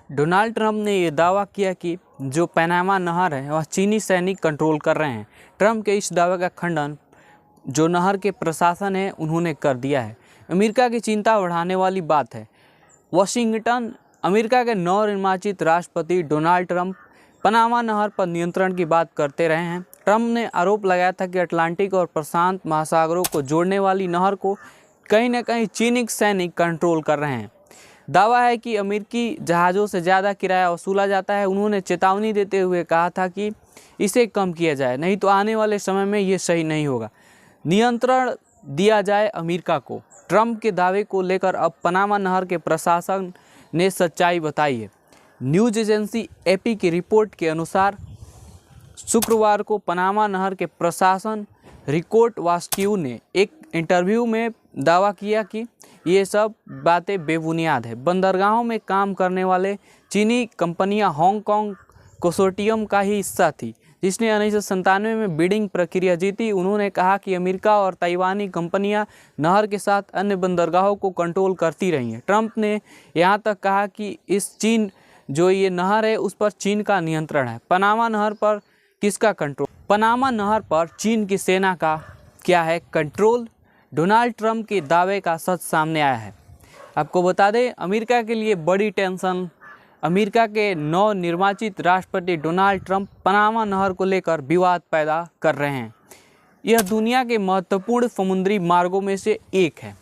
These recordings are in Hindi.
डोनाल्ड ट्रंप ने यह दावा किया कि जो पनामा नहर है वह चीनी सैनिक कंट्रोल कर रहे हैं। ट्रंप के इस दावे का खंडन जो नहर के प्रशासन है उन्होंने कर दिया है। अमेरिका की चिंता बढ़ाने वाली बात है। वाशिंगटन। अमेरिका के नवनिर्वाचित राष्ट्रपति डोनाल्ड ट्रंप पनामा नहर पर नियंत्रण की बात करते रहे हैं। ट्रंप ने आरोप लगाया था कि अटलांटिक और प्रशांत महासागरों को जोड़ने वाली नहर को कहीं न कहीं चीनी सैनिक कंट्रोल कर रहे हैं। दावा है कि अमेरिकी जहाज़ों से ज़्यादा किराया वसूला जाता है। उन्होंने चेतावनी देते हुए कहा था कि इसे कम किया जाए, नहीं तो आने वाले समय में ये सही नहीं होगा। नियंत्रण दिया जाए अमेरिका को। ट्रंप के दावे को लेकर अब पनामा नहर के प्रशासन ने सच्चाई बताई है। न्यूज़ एजेंसी एपी की रिपोर्ट के अनुसार शुक्रवार को पनामा नहर के प्रशासन रिकोर्ट वास्क्यू ने एक इंटरव्यू में दावा किया कि ये सब बातें बेबुनियाद है। बंदरगाहों में काम करने वाले चीनी कंपनियां हांगकांग कंसोर्टियम का ही हिस्सा थी, जिसने 1997 में बिडिंग प्रक्रिया जीती। उन्होंने कहा कि अमेरिका और ताइवानी कंपनियां नहर के साथ अन्य बंदरगाहों को कंट्रोल करती रही हैं। ट्रंप ने यहाँ तक कहा कि इस चीन जो ये नहर है उस पर चीन का नियंत्रण है। पनामा नहर पर किसका कंट्रोल? पनामा नहर पर चीन की सेना का क्या है कंट्रोल? डोनाल्ड ट्रंप के दावे का सच सामने आया है। आपको बता दें, अमेरिका के लिए बड़ी टेंशन। अमेरिका के नवनिर्वाचित राष्ट्रपति डोनाल्ड ट्रंप पनामा नहर को लेकर विवाद पैदा कर रहे हैं। यह दुनिया के महत्वपूर्ण समुद्री मार्गों में से एक है।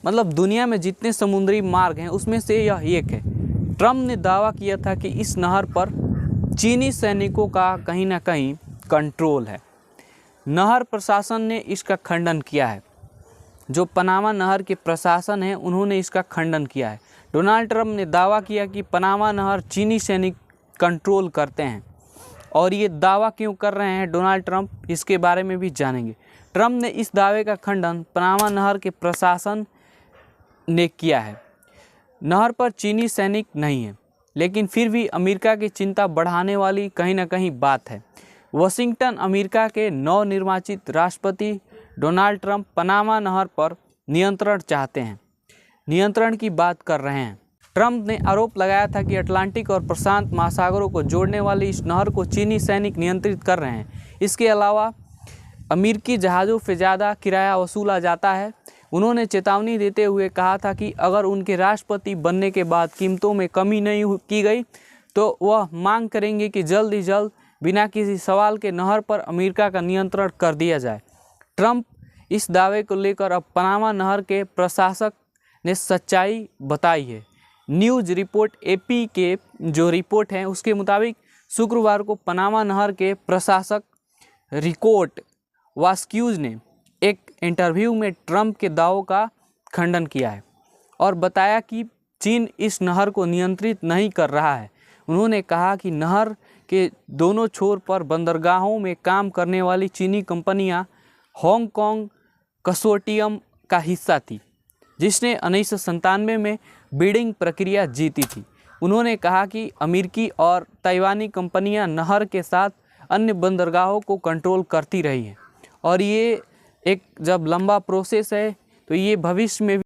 मतलब दुनिया में जितने समुद्री मार्ग हैं उसमें से यह एक है। ट्रंप ने दावा किया था कि इस नहर पर चीनी सैनिकों का कहीं ना कहीं कंट्रोल है। नहर प्रशासन ने इसका खंडन किया है। जो पनामा नहर के प्रशासन है उन्होंने इसका खंडन किया है। डोनाल्ड ट्रंप ने दावा किया कि पनामा नहर चीनी सैनिक कंट्रोल करते हैं। और ये दावा क्यों कर रहे हैं डोनाल्ड ट्रंप, इसके बारे में भी जानेंगे। ट्रंप ने इस दावे का खंडन पनामा नहर के प्रशासन ने किया है। नहर पर चीनी सैनिक नहीं है, लेकिन फिर भी अमेरिका की चिंता बढ़ाने वाली कहीं ना कहीं बात है। वाशिंगटन। अमेरिका के नवनिर्वाचित राष्ट्रपति डोनाल्ड ट्रंप पनामा नहर पर नियंत्रण चाहते हैं, नियंत्रण की बात कर रहे हैं। ट्रंप ने आरोप लगाया था कि अटलांटिक और प्रशांत महासागरों को जोड़ने वाली इस नहर को चीनी सैनिक नियंत्रित कर रहे हैं। इसके अलावा अमेरिकी जहाज़ों से ज़्यादा किराया वसूला जाता है। उन्होंने चेतावनी देते हुए कहा था कि अगर उनके राष्ट्रपति बनने के बाद कीमतों में कमी नहीं की गई तो वह मांग करेंगे कि जल्द ही जल्द बिना किसी सवाल के नहर पर अमेरिका का नियंत्रण कर दिया जाए। ट्रंप इस दावे को लेकर अब पनामा नहर के प्रशासक ने सच्चाई बताई है। न्यूज़ रिपोर्ट एपी के जो रिपोर्ट है उसके मुताबिक शुक्रवार को पनामा नहर के प्रशासक रिकोर्ट वास्क्यूज ने एक इंटरव्यू में ट्रंप के दावों का खंडन किया है और बताया कि चीन इस नहर को नियंत्रित नहीं कर रहा है। उन्होंने कहा कि नहर के दोनों छोर पर बंदरगाहों में काम करने वाली चीनी कंपनियां हांगकांग कंसोर्टियम का हिस्सा थी, जिसने 1997 में बिडिंग प्रक्रिया जीती थी। उन्होंने कहा कि अमेरिकी और ताइवानी कंपनियां नहर के साथ अन्य बंदरगाहों को कंट्रोल करती रही हैं और ये एक जब लंबा प्रोसेस है तो ये भविष्य में